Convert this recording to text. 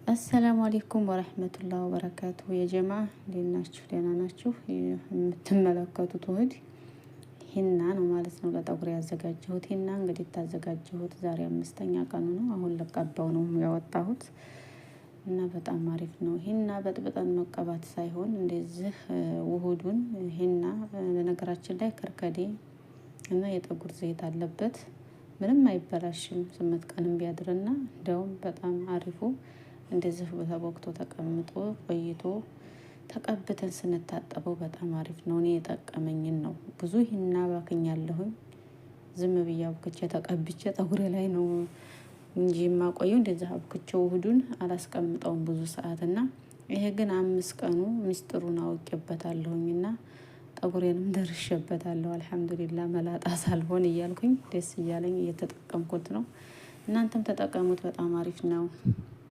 አሰላሙ አለይኩም ወራህመቱላሂ ወበረካቱ። የጀማ እንዴት ናችሁ? ደህና ናችሁ? የምትመለከቱት ውህድ ሂና ነው ማለት ነው። ለጠጉር ያዘጋጀሁት ሂና እንግዲህ ታዘጋጀሁት ዛሬ 5ኛ ቀኑ ነው። አሁን ለቀባው ነው ያወጣሁት እና በጣም አሪፍ ነው። ሂና በጥብጠን መቀባት ሳይሆን እንደዚህ ውህዱን ሂና በነገራችን ላይ ከርከዴ እና የጠጉር ዘይት አለበት። ምንም አይበላሽም። 8 ቀንም ቢያድርና እንደውም በጣም አሪፉ እንደዚህ ተቦክቶ ተቀምጦ ቆይቶ ተቀብተን ስንታጠበው በጣም አሪፍ ነው። እኔ የጠቀመኝን ነው። ብዙ ሂና ባክኛለሁኝ። ዝም ብዬ አብክቼ ተቀብቼ ጠጉሬ ላይ ነው እንጂ የማቆየው እንደዚህ አብክቼ ውህዱን አላስቀምጠውም ብዙ ሰዓት እና ይሄ ግን 5 ቀኑ ምስጢሩን አውቄበታለሁኝና ጠጉሬንም ደርሼበታለሁ። አልሐምዱሊላህ መላጣ ሳልሆን እያልኩኝ ደስ እያለኝ እየተጠቀምኩት ነው። እናንተም ተጠቀሙት። በጣም አሪፍ ነው።